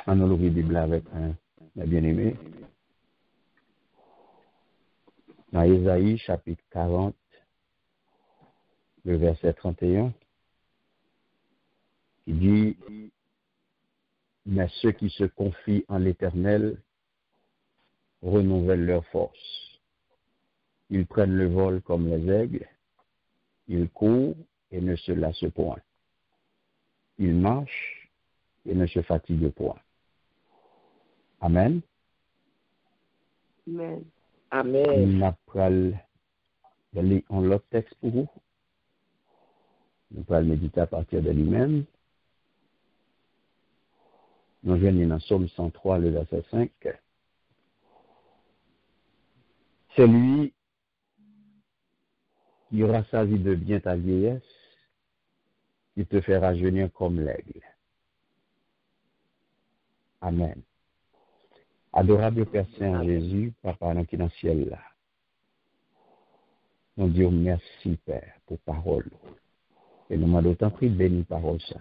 On a l'ouvrir la Bible avec un bien-aimé. Dans Ésaïe, chapitre 40, le verset 31, qui dit « Mais ceux qui se confient en l'Éternel renouvellent leur force. Ils prennent le vol comme les aigles. Ils courent et ne se lassent point. Ils marchent et ne se fatiguent point. » Amen. Amen. Amen. Nous allons lire un autre texte pour vous. Nous allons méditer à partir de lui-même. Nous venons dans Psaume 103, le verset 5. C'est lui qui rassasie de bien ta vieillesse, qui te fait rajeunir comme l'aigle. Amen. Adorable Père Saint Jésus, Papa qui est dans le ciel là. Nous disons merci Père pour parole. Et nous demandons autant pris de bénir parole ça.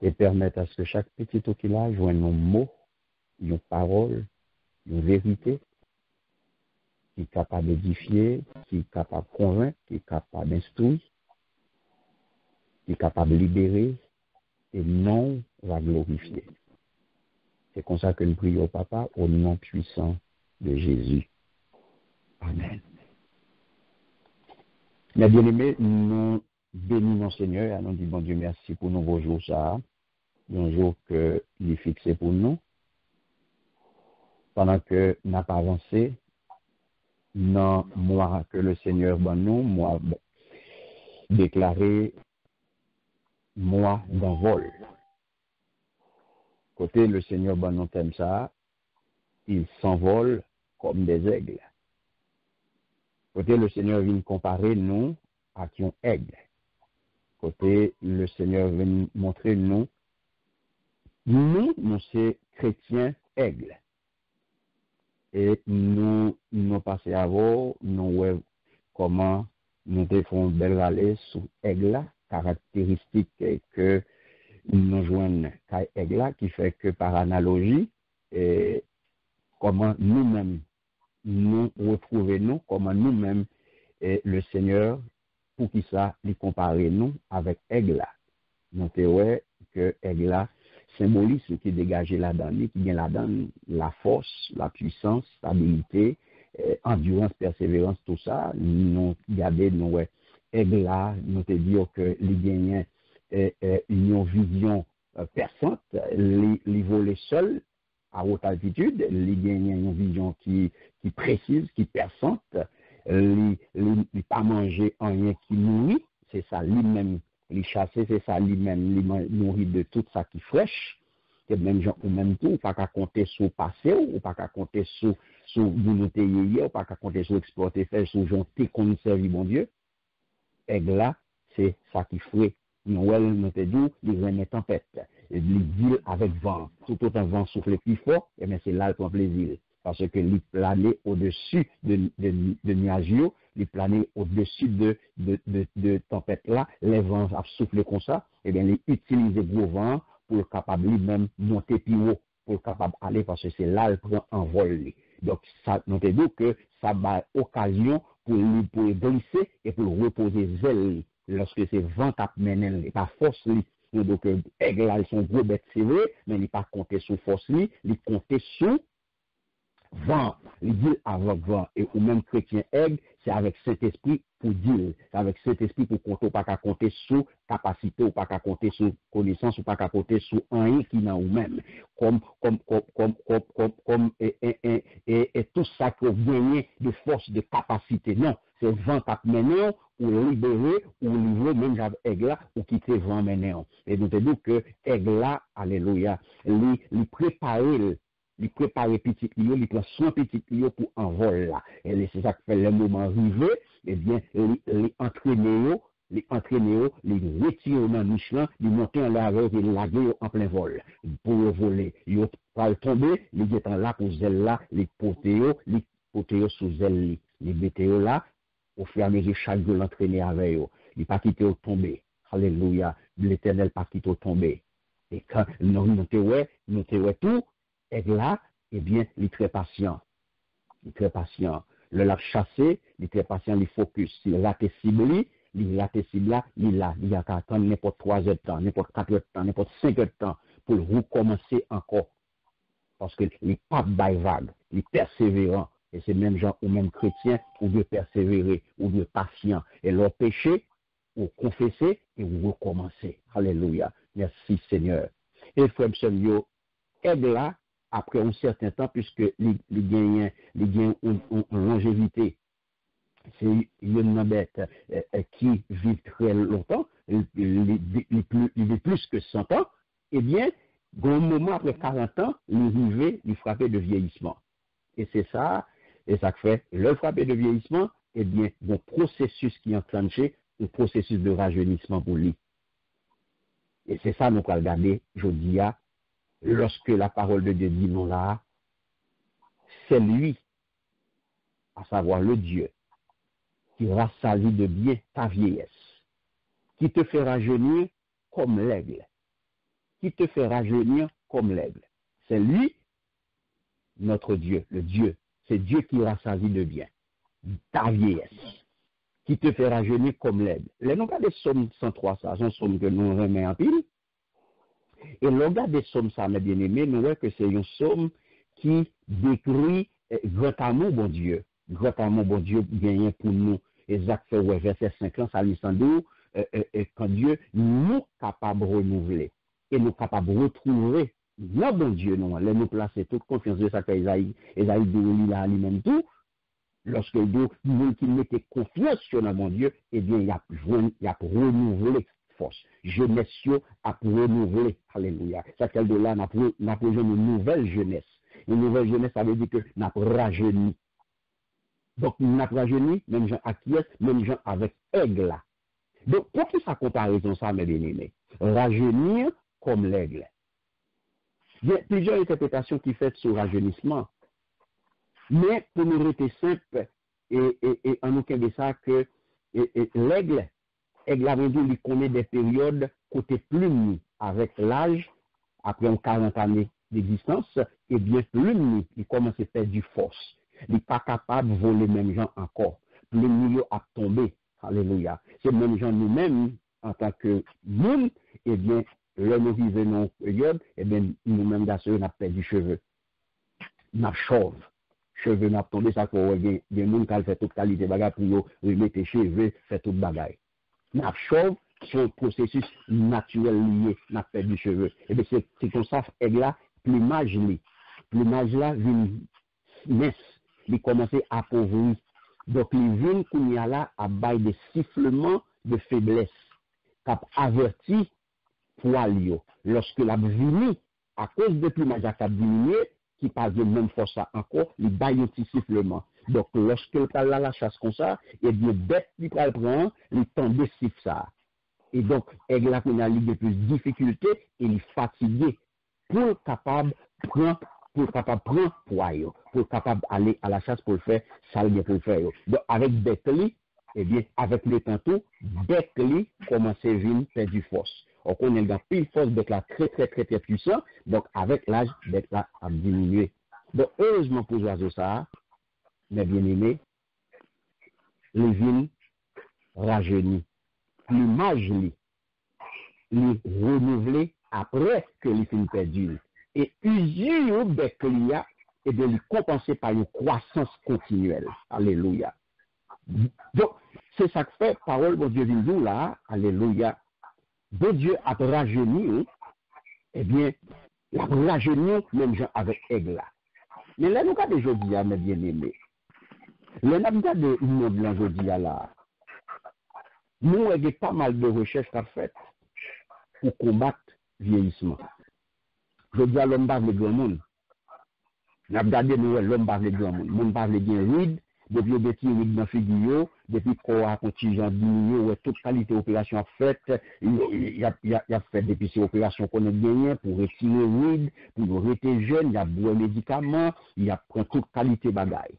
Et permettre à ce que chaque petit qui là joigne nos mots, nos paroles, nos vérités, qui est capable d'édifier, qui est capable de convaincre, qui est capable d'instruire, qui est capable de libérer, et non va glorifier. C'est comme ça que nous prions au Papa, au nom puissant de Jésus. Amen. Mes bien-aimés, nous bénissons Seigneur, et nous disons bon Dieu merci pour nouveau jour ça, un jour que il est fixé pour nous, pendant que nous n'avons pas avancé, dans moi que le Seigneur ben nous, moi déclaré moi d'envol. Côté le Seigneur ben nous thème ça, il s'envole comme des aigles. Côté le Seigneur vient comparer nous à qui on aigle. Côté le Seigneur vient montrer nous c'est chrétiens aigles. Et nous passons à vous, nous comment nous défendons belle vallée sous aigle, caractéristique que nous joignons à aigle, qui fait que par analogie, et comment nous-mêmes nous retrouvons, comment nous-mêmes le Seigneur, pour qui ça, lui comparer nous avec aigle. Nous savons que aigle symbolise ce qui est dégagé là-dedans, qui vient là-dedans, la force, la puissance, stabilité, endurance, persévérance, tout ça. Nous regardons, nous, aigle là, nous te disons que les gagnants une vision perçante, les voler seuls à haute altitude, les gagnants une vision qui précise, qui perçante, les pas manger en rien qui nourrit, c'est ça lui-même. Les chasser, c'est ça lui-même, les nourrir de tout ça qui fraîche. Que même gens ou même tout, ou pas qu'à compter sur passé, ou pas qu'à compter sur l'unité hier, ou pas qu'à compter sur exporter, faire sur jonter qu'on servi bon Dieu. Aigle là, c'est ça qui ferait. Noël, nous te dit, il remet tempête. Les villes avec vent. Tout autant vent souffle plus fort, et bien c'est là le plaisir. Parce que les planer au-dessus de nuages, les planer au-dessus de tempête là, les vents soufflent comme ça, et bien les utiliser gros vent pour capable lui-même monter plus haut, pour capable aller parce que c'est là le prend en vol. Donc ça, nous te dit que ça va occasion pour glisser et pour reposer zèle lorsque c'est vent tap menen, pas force li. Donc aigle là, ils sont gros bêtes c'est vrai, mais il pas compter sur force li, il compter sur vent, il dit avec vent, et ou même chrétien aigle, c'est avec cet esprit pour dire, c'est avec cet esprit pour compter, ou pas qu'à compter sur capacité, ou pas qu'à compter sur connaissance, ou pas qu'à compter sur rien qui n'a ou même, comme et tout ça que vous gagnez de force, de capacité, non, c'est vent à mener, ou libérer, ou livrer, même j'avais aigle là, ou quitter vent mener. Et nous te disons que aigle là, alléluia, lui préparer, il prépare petit lieu, il prend soin petit lieu pour envoler là. Et c'est ça qui fait le moment arrivé, eh bien, les entraîner, les retirer dans Michelin, les monter en l'air et les laguer en plein vol. Pour le voler, ils vont tomber, les étant là pour zèle là, les potéos sous zèle, les bétéos là, au fur et à mesure chaque jour l'entraîner avec eux. Il pas quitter au tomber. Alléluia. L'Éternel pas quitter au tomber. Et quand nous te tout, et là, eh bien, il est très patient. Il est très patient. Le l'a chassé, il est très patient, il focus. Il rate cible, il rate cible là, il a qu'à attendre n'importe 3 heures de temps, n'importe 4 heures de temps, n'importe 5 heures de temps pour recommencer encore. Parce que il n'est pas vague, il est persévérant. Et c'est même gens ou même chrétiens, ou de persévérer, ou de patient. Et leur péché, ou confesser, et ou recommencer. Alléluia. Merci Seigneur. Et frère Yo, aide là, après un certain temps, puisque les gagnent une longévité. C'est une bête qui vit très longtemps, il vit plus que 100 ans, eh bien, un moment après 40 ans, il frappé de vieillissement. Et c'est ça, et ça fait, le frappé de vieillissement, eh bien, un processus qui est enclenché, un processus de rajeunissement pour lui. Et c'est ça, nous allons regarder, je dis, lorsque la parole de Dieu dit non là, c'est lui, à savoir le Dieu, qui rassasie de bien ta vieillesse, qui te fait rajeunir comme l'aigle, qui te fait rajeunir comme l'aigle. C'est lui, notre Dieu, le Dieu. C'est Dieu qui rassasie de bien ta vieillesse, qui te fait rajeunir comme l'aigle. Les noms des psaumes 103, ça, sont psaumes que nous remettons en pile. Et le gars des psaumes, ça, mes bien-aimés, nous voyons que c'est un psaume qui décrit grand amour, bon Dieu. Grand amour, bon Dieu, gagné pour nous. Et Jacques fait, ouais, verset 50, ça lui s'endou, quand Dieu nous capable de renouveler et nous capable de retrouver notre bon Dieu, nous placer toute confiance de ça que Isaïe dit là lui-même tout. Lorsque nous qui mettait confiance sur notre bon Dieu, eh bien, il a renouvelé force. Jeunesse a renouvelé. Alléluia. Ça qu'elle de là, n'a une nouvelle jeunesse. Une nouvelle jeunesse, ça veut dire que n'a rajeuni. Donc, n'a rajeuni, même gens acquiesce, même gens avec aigle là. Donc, pour qui ça comparaison ça, mes bien-aimés? Rajeunir comme l'aigle. Il y a plusieurs interprétations qui font sur rajeunissement. Mais pour nous rester simple, et en nous de ça que l'aigle avait dit qu'il connaît des périodes côté plume avec l'âge, après 40 années d'existence, et bien plume, il commence à faire du force. Il n'est pas capable de voler même gens encore. Plume a tombé. Alléluia. C'est même gens nous-mêmes, en tant que monde, eh bien, là nous vivons dans une période, eh bien, nous-mêmes, d'ailleurs, on a perdu cheveux. On a chauve. Cheveux n'a tombé, ça pour des gens qui fait toute qualité bagage pour remettre cheveux, fait toute bagaille. N'a chauve, c'est un processus naturel lié, n'a perdu cheveux. Et bien c'est comme ça, et là, plumage là, vient naisse, il commence à appauvrir. Donc il vient qu'on y a là à bail des sifflements de faiblesse, qui averti poil lorsque la vini, à cause de plumage a diminué, qui parle de même force encore, il baille un petit sifflement. Donc, lorsque le parle la chasse comme ça, et bien, bête qui prend, il tend de siffler ça. Et donc, aigle là qu'on a de plus de difficultés, il est fatigué pour capable prendre poids, pour capable aller à la chasse pour le faire, ça il pour le faire. Donc, avec bête eh bien, avec le tantôt, bête commence à venir faire du force. On connaît le pile force d'être là très puissant, donc avec l'âge d'être là à diminuer. Donc heureusement pour l'oiseau ça, mes bien-aimés, les vignes rajeunissent, plumage les renouveler après que les films perdus. Et usure beclia et de les compenser par une croissance continuelle. Alléluia. Donc, c'est ça que fait parole de Dieu nous là, alléluia. De Dieu a rajeuni, eh bien, la rajeuni, même gens avec aigle là. Mais là, nous avons aujourd'hui, mes bien-aimés, le nabda de monde là, aujourd'hui là, nous avons pas mal de recherches à faire pour combattre le vieillissement. Je dis à l'homme parle le grand monde. Nous avons regardé, nous, l'homme parle le grand monde. L'homme parle bien ride, depuis des petits rides dans figure, depuis qu'on a contingent diminué, toute qualité d'opération a fait, il a fait depuis ces opérations qu'on a gagnées pour retirer ride, pour rester jeune, il a boire médicaments, il a pris toute qualité bagaille.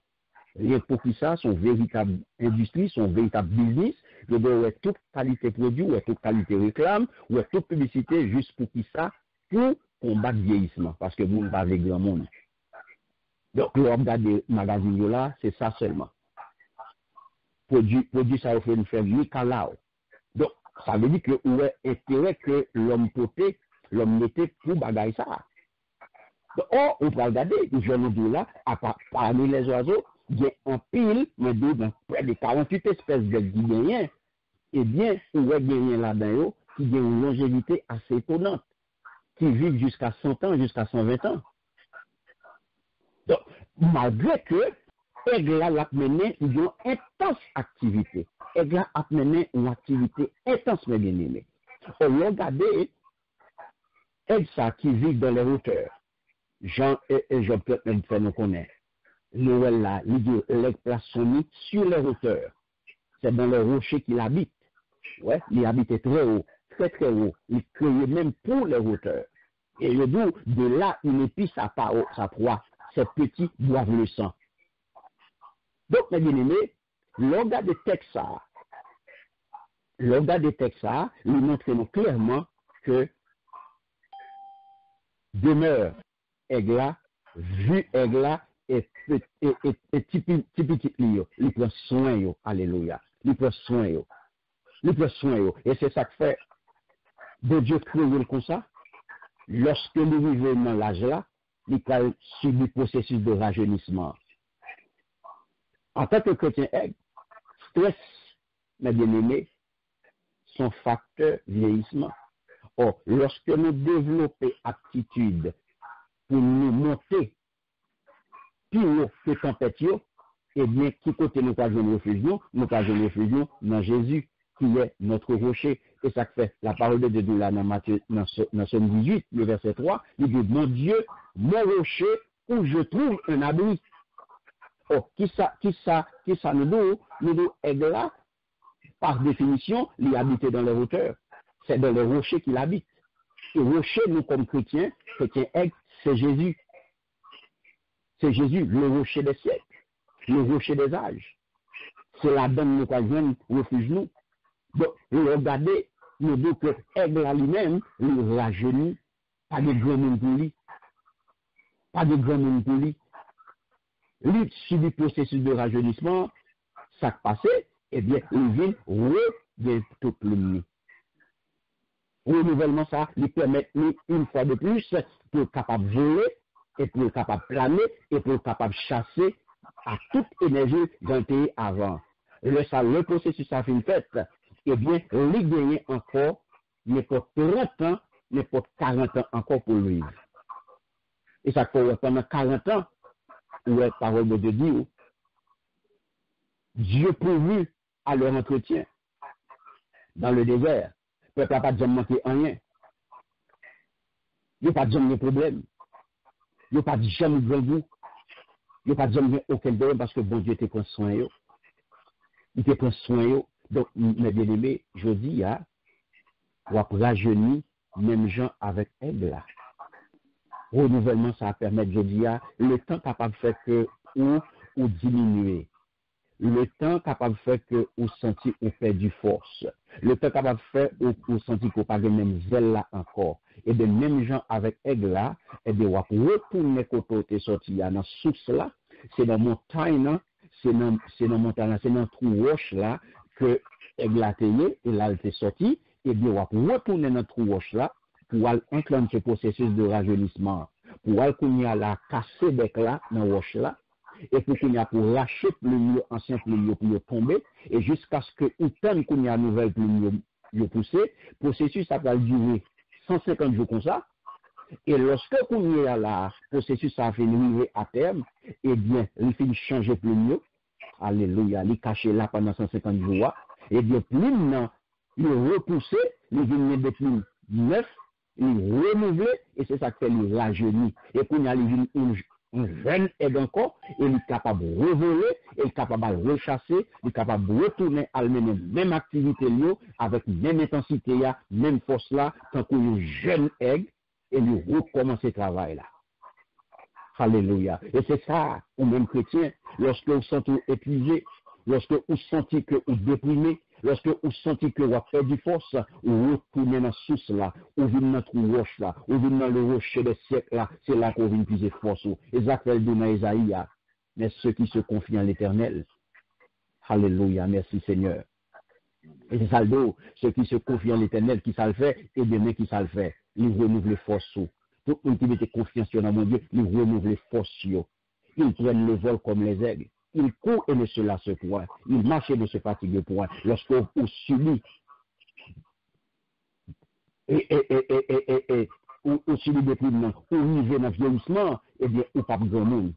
Rien pour qui ça, son véritable industrie, son véritable business, je dois toute qualité produit, toute qualité réclame, toute publicité, juste pour qui ça, pour combattre le vieillissement, parce que vous ne parlez pas grand monde. Donc, le regard des magazines là, c'est ça seulement. Produit ça, fait nous faire Nicolas. Donc, ça veut dire que ouais, intérêt que l'homme poté, l'homme mettait pour bagaille ça. Donc, on peut regarder, les jeunes là, parmi les oiseaux, il y a un pile, mais dans près de 48 espèces de guinéens, eh bien, on va gagner là-dedans, qui ont une longévité assez étonnante, qui vivent jusqu'à 100 ans, jusqu'à 120 ans. Donc, malgré que, Egla l'a mené une intense activité. Egla a mené une activité intense, mes bien-aimés. On regarde, Egla qui vit dans les hauteurs. Jean et Jean peut-être faire nous connaître. Noël là, il dit, les plaçons sur les hauteurs. C'est dans les rochers qu'il habite. Ouais, il habite très haut, très très haut. Il crée même pour les hauteurs. Et le dit, de là, il épie sa proie. Ces petits boivent le sang. Donc, mes bien-aimés, l'organe de Texas, lui montre clairement que demeure Egla, vu Egla, et typique lui, il prend soin, yo, alléluia. Il prend soin, yo. Il prend soin, yo. Et c'est ça que fait, de Dieu créé comme ça, lorsque nous vivons dans l'âge là, il a subi le processus de rajeunissement. En tant que chrétien, stress, mes bien-aimés, sont facteur vieillissement. Or, lorsque nous développons aptitude pour nous monter plus haut que tempête, eh bien, qui côté nous pas jouer refuge, nous pas jouer refuge dans Jésus, qui est notre rocher. Et ça fait la parole de Dieu là dans Matthieu, dans Somme 18, le verset 3, il dit, mon Dieu, mon rocher, où je trouve un abri. Oh, qui ça nous dit, Egla, par définition, il habite dans les hauteurs. C'est dans les rochers qu'il habite. Et rocher, nous, comme chrétiens, Aigle, c'est Jésus. C'est Jésus, le rocher des siècles, le rocher des âges. C'est la donne nous qu'on refuge nous. Donc, regardez, nous dit que Aigle lui-même, il rajeunit, pas de grand monde pour lui. Pas de grand monde pour lui. Lui, subit le processus de rajeunissement, ça passe, eh bien, il vient revient tout le monde. Renouvellement, ça, lui permet, une fois de plus, pour être capable de voler, et pour être capable de planer, et pour être capable de chasser à toute énergie d'un pays avant. Le processus a fait une fête, eh bien, il gagne encore, n'importe 30 ans, n'importe 40 ans encore pour lui. Et ça fait pendant 40 ans, où est la parole de Dieu, Dieu pourvu à leur entretien dans le désert. Le peuple n'a pas jamais manqué rien. Il n'y a pas jamais de problème. Il n'y a pas jamais de goût. Il n'y a pas jamais aucun problème parce que bon Dieu te prend soin. Il te prend soin. Donc, mes bien-aimés, je dis, on va rajeunir, même gens avec Aigle là. Renouvellement, ça va permettre, je dis, le temps capable de faire que ou diminuer. Le temps capable de faire que ou sentir ou perd du force. Le temps capable de faire ou sentir qu'on pas de même zèle là encore. Et de même gens avec Aigle là, et de retourner côté sorti dans source là, c'est dans montagne, c'est dans montagne, c'est dans trou roche là que Aigle a tenu et là il est sorti, et bien on va retourner dans trou roche là pour enclencher ce processus de rajeunissement, pour aller la casser bec là dans roche là. Et pour qu'il y a pour lâcher plume, ancien plume, pour tomber, et jusqu'à ce que ou tant qu'il y a nouvelle plume, poussé, processus ça va durer 150 jours comme ça. Et lorsque il y a la processus ça fait arriver à terme, eh bien, il fait changer plume, alléluia, il cache là pendant 150 jours, et bien, plume, il repoussé, il vient de plume neuf, il renouvelé, et c'est ça qui fait le rajeunir. Et pour y a un jeune aide encore, et il est capable de revoler, il est capable de rechasser, il est capable de retourner à la même activité avec même intensité, même force là, tant qu'un jeune aigle, et il recommence le travail là. Alléluia. Et c'est ça, ou même chrétien, lorsque vous sentez épuisé, lorsque vous sentez que vous déprimez, lorsque vous sentez que vous avez du force, vous retournez dans la source là, vous venez dans le roche là, vous venez dans le rocher des siècles là, c'est là qu'on vient puiser force. Et ça fait le dans Isaïe, mais ceux qui se confient en l'éternel. Alléluia, merci Seigneur. Et c'est ça le dos, ceux qui se confient en l'éternel, qui ça le fait, et demain qui ça le fait. Ils renouvelent les forces. Tout le monde qui met confiance dans mon Dieu, ils renouvelent les forces. Ils prennent le vol comme les aigles. Ils courent et ne se lassent point. Ils marchent et ne se fatiguent point. Lorsqu'on subit ou subit des problèmes, ou vivez dans le vieillissement, eh bien, ou pas de grand monde.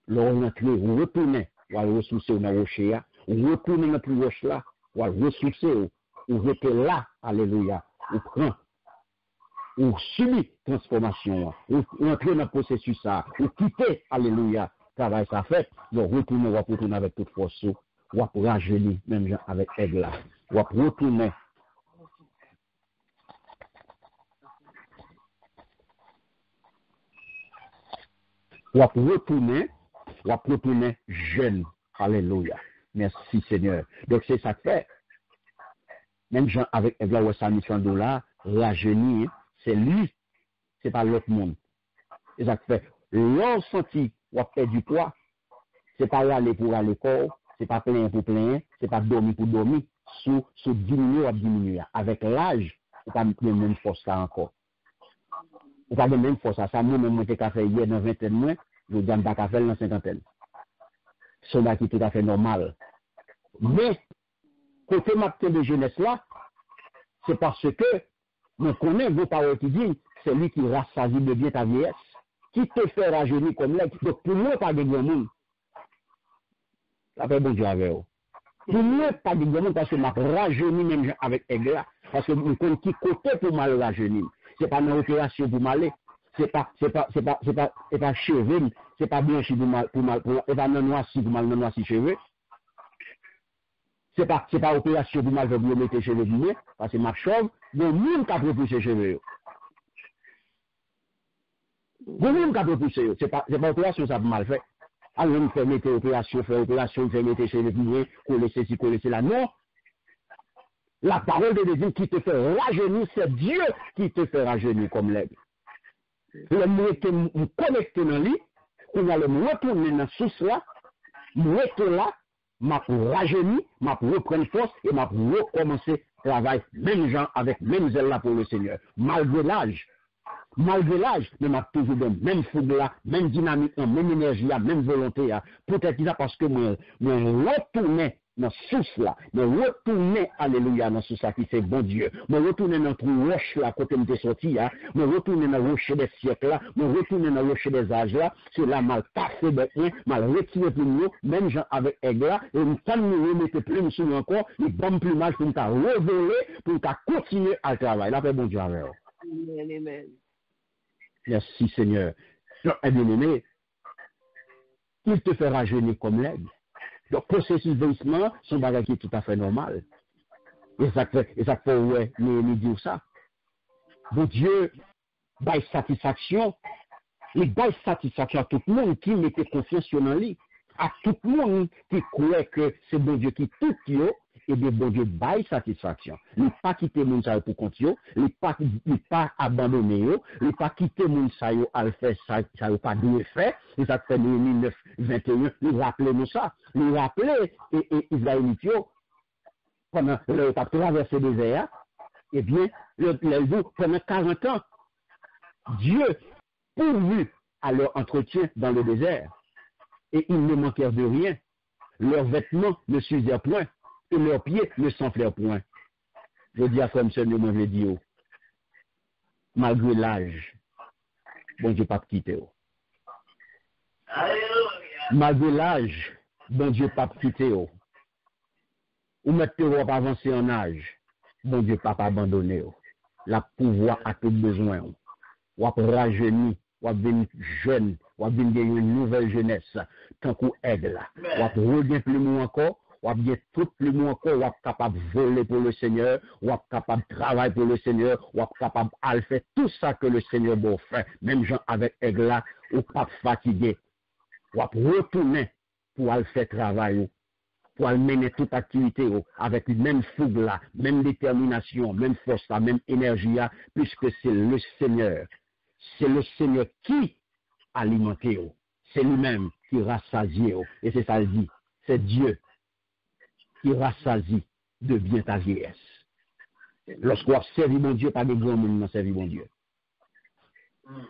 Lorsqu'on entre, on retourne, ou à ressourcer dans le rocher, on retourne dans le rocher là, ou à ressourcer, ou rester là, alléluia, ou prend, ou subit transformation, ou entrer dans le processus ça, ou quitter, alléluia, travail ça fait, donc retourner, ou à retourner avec toute force, ou à rajeunir, même gens avec aigle là, ou à retourner. Ou à retourner jeune. Alléluia. Merci Seigneur. Donc c'est ça que fait. Même gens avec Evla ou sa mission $, rajeunir, c'est lui, c'est pas l'autre monde. C'est ça que fait. L'on senti ou à perdre du poids, c'est pas aller pour aller corps, c'est pas plein pour plein, c'est pas dormir pour dormir, sous diminuer ou diminuer. Avec l'âge, on pas la même force là encore. On pas la même force ça. Ça, moi-même, moi, j'ai fait hier dans 20 mois, je dis, je n'ai pas fait dans 50 ans. C'est qui est tout à fait normal. Mais, côté ma de jeunesse là, c'est parce que, nous connaissons vos paroles qui disent, c'est lui qui rassasie de bien ta vieillesse, qui te fait rajeunir comme là. Donc, pour moi, pas de grand monde. Ça fait bon Dieu avec vous. Pour moi, pas de grand monde parce que m'a rajeuni même avec Aigle, parce que nous connaissons qui côté pour mal rajeunir. C'est pas une opération pour m'aller. C'est pas cheveux, c'est pas blanchi pour mal, c'est pas non noirci pour mal, non noirci cheveux. C'est pas opération pour mal, je vais mettre cheveux bien, parce que ma chauve, le monde qui a propulsé cheveux. Le monde qui a propulsé, c'est pas opération, ça pour mal fait. Alors, on fait mettre opération, fait mettre cheveux bien, coller ceci, coller cela. Non. La parole de Dieu qui te fait rajeunir, c'est Dieu qui te fait rajeunir comme l'aigle. Le mot que nous connectons dans lui, on va le retourner dans ce source là, nous restons là, m'a pour rajeunir, m'a pour reprendre force et m'a pour recommencer travail, même gens avec même zèle là pour le Seigneur. Malgré l'âge, mais m'a toujours dans même fougue là, même dynamique, même énergie là, même volonté là. Peut-être ça parce que moi retourner dans source là, me retourner, alléluia, dans source là qui c'est bon Dieu, me retourner dans le roche là, côté me sorti là, me retourner dans le rocher des siècles là, me retourner dans le rocher des âges là, c'est là mal passé de rien, mal retiré pour nous, même gens avec aigle là, et nous sommes nous remettre plus sur nous encore, les bonnes plumages pour nous révéler, pour nous continuer à travailler. Là, bon Dieu avec vous. Amen. Merci Seigneur. Donc, bien-aimé, il te fait rajeunir comme l'aigle. Donc, processus de vieillissement, c'est un bagage qui est tout à fait normal. Et ça fait, ouais, nous dire ça. Bon Dieu, bail satisfaction, il bail satisfaction à tout le monde qui mettait confiance en lui, à tout le monde qui croit que c'est bon Dieu qui tout yo, et bien bon Dieu bail satisfaction. Il pas quitter mon ça pour compte yo, il pas abandonner yo, il pas quitter mon ça yo à le faire ça yo pas dû faire, et ça fait 1921, il rappelait nous ça, il rappelait et Israélite yo pendant le pas traverser le désert, eh bien le pendant 40 ans Dieu pourvu à leur entretien dans le désert et ils ne manquèrent de rien. Leurs vêtements ne s'usèrent point et leurs pieds ne s'enflèrent point. Je dis à comme ça, nous m'avons dit, malgré l'âge, bon Dieu pas quitté. Malgré l'âge, bon Dieu pas quitté. Ou mettre pas avancer en âge, bon Dieu pas abandonné. La pouvoir à tout besoin. Ou à rajeunir, ou à devenir jeune, ou à devenir une nouvelle jeunesse, tant qu'on aide là. Ou à revenir plus loin encore, ou à bien tout plus loin encore, ou à capable de voler pour le Seigneur, ou à capable de travailler pour le Seigneur, ou à capable de faire tout ça que le Seigneur doit faire. Même gens avec aigle là, ou pas fatigué, ou à retourner pour aller faire travail. pour mener toute activité avec une même fougue là, même détermination, même force là, même énergie là, puisque c'est le Seigneur. C'est le Seigneur qui alimente. C'est lui-même qui rassasie. Et c'est ça le dit. C'est Dieu qui rassasie de bien ta vieillesse. Lorsqu'on observe mon Dieu, pas de grand monde dans servi mon Dieu.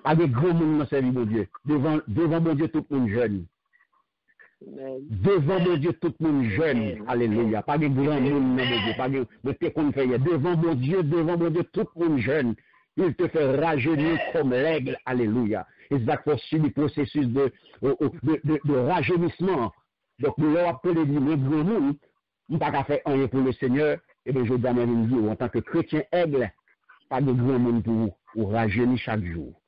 Pas de grand monde dans servi mon Dieu. Devant mon Dieu, tout le monde jeune. Devant mon Dieu, tout le monde jeune. Alléluia. Pas de grand monde dans mon Dieu. Pas de te qu'on fait. Devant mon Dieu, tout le monde jeune. Il te fait rajeunir comme l'aigle. Alléluia. Et c'est ça qu'il faut suivre le processus de rajeunissement. Donc, nous avons appelé le grand monde. Nous n'avons pas fait rien pour le Seigneur. Et bien, je donne une vie en tant que chrétien aigle, pas de grand monde pour vous, ou rajeunir chaque jour.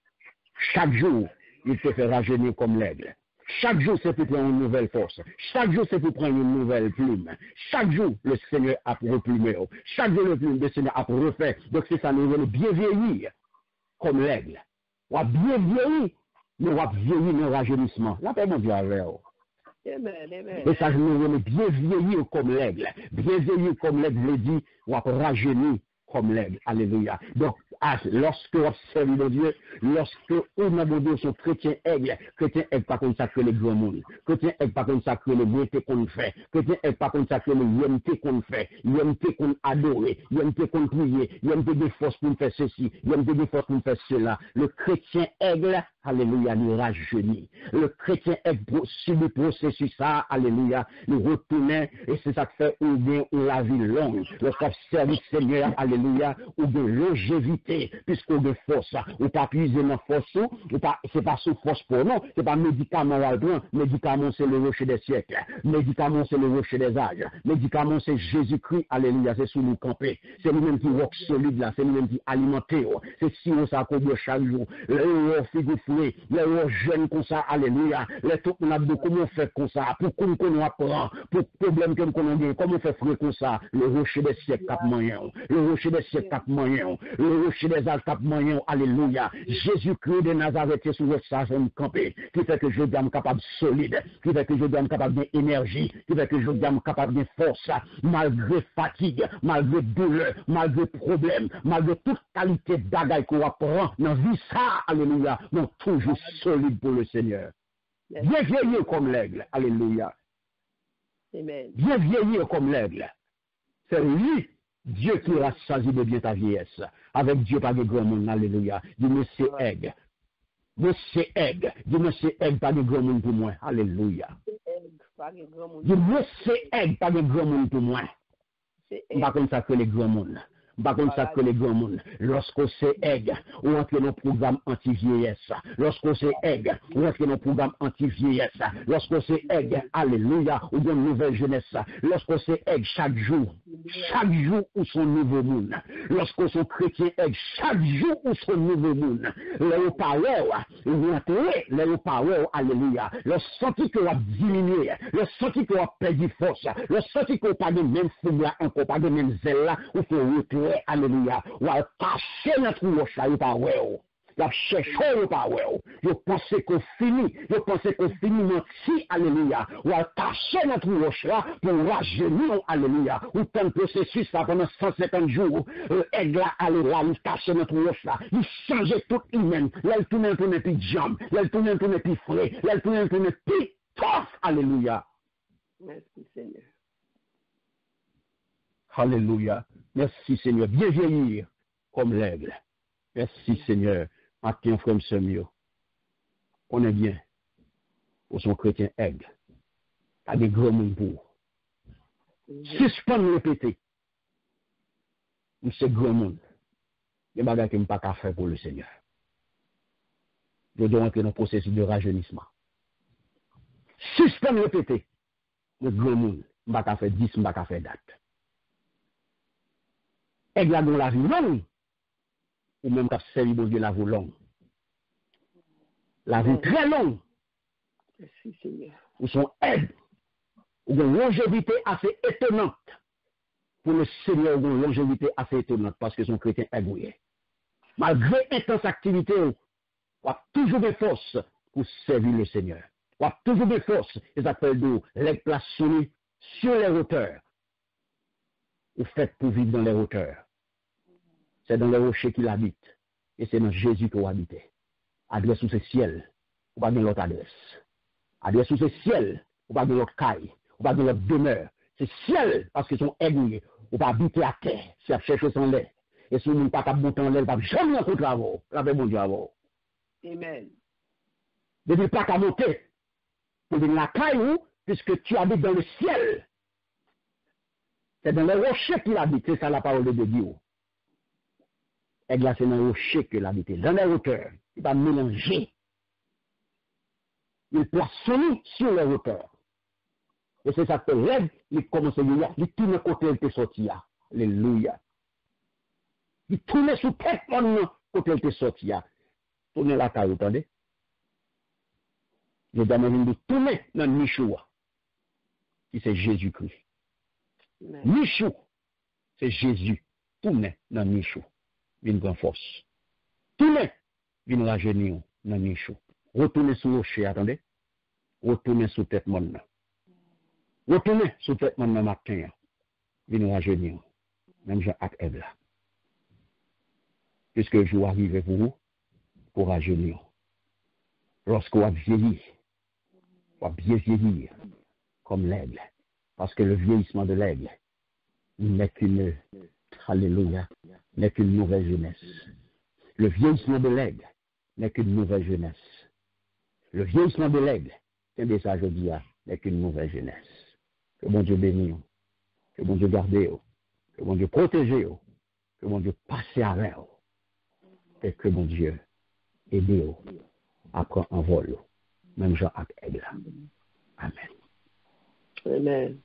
Chaque jour, il te fait rajeunir comme l'aigle. Chaque jour, c'est pour prendre une nouvelle force. Chaque jour, c'est pour prendre une nouvelle plume. Chaque jour, le Seigneur a pour replumer. Chaque jour, le Seigneur a pour refaire. Donc, c'est ça, nous voulons bien vieillir comme l'aigle. On va bien vieillir, mais on va vieillir dans le rajeunissement. La paix, mon Dieu, avec vous. Amen, amen. Et ça, nous voulons bien vieillir comme l'aigle. Bien vieillir comme l'aigle, je dis, on va rajeunir comme l'aigle. Alléluia. Donc, lorsque vous observez mon Dieu, lorsque on a mon Dieu son chrétien aigle pas comme ça que les grands mondes. Chrétien aigle pas comme ça que les beautés qu'on fait. Chrétien aigle pas comme ça que les yémité qu'on fait. Yémité qu'on adore. Yémité qu'on prie. Yémité de force pour faire ceci. Yémité de force pour faire cela. Le chrétien aigle, alléluia, il rajeunit. Le chrétien aigle sur le processus ça, alléluia, il retourne et c'est ça que fait ou bien la vie longue. Lorsqu'on observe le Seigneur, alléluia, ou de longévité, puisqu'on de force, ou pas puiser dans force, ou pas, c'est pas sous force pour non, c'est pas médicament à prendre, médicament c'est le rocher des siècles, médicament c'est le rocher des âges, médicament c'est Jésus-Christ, alléluia, c'est sous nous camper, c'est lui-même qui rock solide là, c'est lui-même qui alimente, c'est si on s'accorde chaque jour, le figure fouet, le jeune comme ça, alléluia, le tout on a de comment on fait comme ça, pour qu'on apprend, pour problème que qu'on a, comment on fait fouet comme ça, le rocher des siècles cap moyen, le rocher des siècles cap moyen, le rocher des âges cap moyen, alléluia, Jésus-Christ de Nazareth est sur votre station campé, qui fait que je suis capable solide, qui fait que je suis capable d'énergie, qui fait que je suis capable de force, malgré fatigue, malgré douleur, malgré problème, malgré toute qualité d'agaille qu'on apprend dans la vie, ça, alléluia, donc toujours solide pour le Seigneur. Bien vieillir comme l'aigle, alléluia. Amen. Bien vieillir comme l'aigle. C'est lui, Dieu qui rassasie de bien ta vieillesse. Avec Dieu, pas de grand monde, alléluia. Dis-moi, c'est aigle. Monsieur aigle. Dis-moi, c'est aigle, pas de grand monde pour moi, alléluia. Dis-moi, c'est aigle, pas de grand monde pour moi. Pas comme ça que les grands mondes. Pas comme ça que les grands mondes. Lorsqu'on c'est aigle, on entre dans le programme anti-vieillesse. Lorsqu'on c'est aigle, on entre dans le programme anti-vieillesse. Lorsqu'on c'est aigle, alléluia, ou dans une nouvelle jeunesse. Lorsqu'on c'est aigle, chaque jour où son nouveau monde. Lorsqu'on sont chrétien aigle, chaque jour où son nouveau monde. Le power, le power, alléluia. Le senti que va diminuer, le senti que va perdre force, le senti que va pas de même fougue là, encore pas de même zèle là, ou faut retourner. Alléluia. Ou à cacher notre roche là, ou pas ouais. Ou à chercher ou pas ouais. Je pensais qu'on finit. Je pensais qu'on finit menti. Alléluia. Ou à cacher notre roche là pour rajeunir. Alléluia. Ou tant de processus là pendant 150 jours. Aigle là, alléluia. Il cache notre roche là. Il changeait tout humain. Là, il tourne puis jambe. Là, il tourne puis frais. Là, il tourne puis tough. Alléluia. Merci Seigneur. Alléluia. Merci Seigneur. Bien vieillir comme l'aigle. Merci Seigneur. Matin, frère Samuel. On est bien. Pour son chrétien aigle. Pas des gros monde pour. Suspend répéter. Nous c'est grand monde. Les bagages que je ne peux pas faire pour le Seigneur. Je dois entrer dans le processus de rajeunissement. Suspend répéter. Le grand monde. Je ne peux pas faire 10, je ne peux pas faire date. Aigle a dans la vie longue, ou même qu'à servir bon Dieu la vie longue. La vie très longue. Merci Seigneur. Ou son aide, ou une longévité assez étonnante. Pour le Seigneur, une longévité assez étonnante, parce que son chrétien est. Malgré intense activité, on a toujours des forces pour servir le Seigneur. On a toujours des forces, et ça s'appelle de l'aigle place sur les hauteurs. Ou faites pour vivre dans les hauteurs. C'est dans les rochers qu'il habite. Et c'est dans Jésus que vous habitez. Adresse sous ce ciel. Ou pas dans l'autre adresse. Adresse sous ce ciel. Ou pas dans l'autre caille. Ou pas dans l'autre demeure. C'est ciel parce qu'ils sont aiguillés. Ou pas habiter à terre. Si vous cherchez son lait. Et si vous n'avez pas de monter en l'air, vous n'avez jamais rencontré avant. Vous avez bon Dieu avant. Amen. Depuis pas qu'à monter. Pour venir la caille, puisque tu habites dans le ciel. C'est dans les rochers qu'il habite. C'est ça la parole de Dieu. Et là, c'est dans les rochers qu'il habite. Dans les hauteurs. Il va mélanger. Il poissonne sur les hauteurs. Et c'est ça que l'aigle, il commence à dire, il tourne côté il te sorti. Alléluia. Il tourne sous tête côté il te sorti. Tourne la caille, vous entendez? Je demande de tourner dans Nichoua. Qui c'est Jésus-Christ. Nichou, c'est Jésus. Tourne dans Nichou. Une grande force. Tourne, vient rajeunir dans Nichou. Retournez sous le rocher, attendez. Retournez sous tête monde. Retournez sous tête monde matin. Vient rajeunir. Même Jean ak Ève là. Puisque je vais arriver pour vous, pour rajeunir. Lorsque vous vieillir, vous bien vieillir comme l'aigle. Parce que le vieillissement de l'aigle n'est qu'une, alléluia, n'est qu'une nouvelle jeunesse. Le vieillissement de l'aigle n'est qu'une nouvelle jeunesse. Le vieillissement de l'aigle, c'est bien ça, je dis, n'est qu'une nouvelle jeunesse. Que mon Dieu bénisse, que mon Dieu garde, que mon Dieu protège, que mon Dieu passe avec, et que mon Dieu aide à prendre un vol, même Jean ak Ève. Amen. Amen.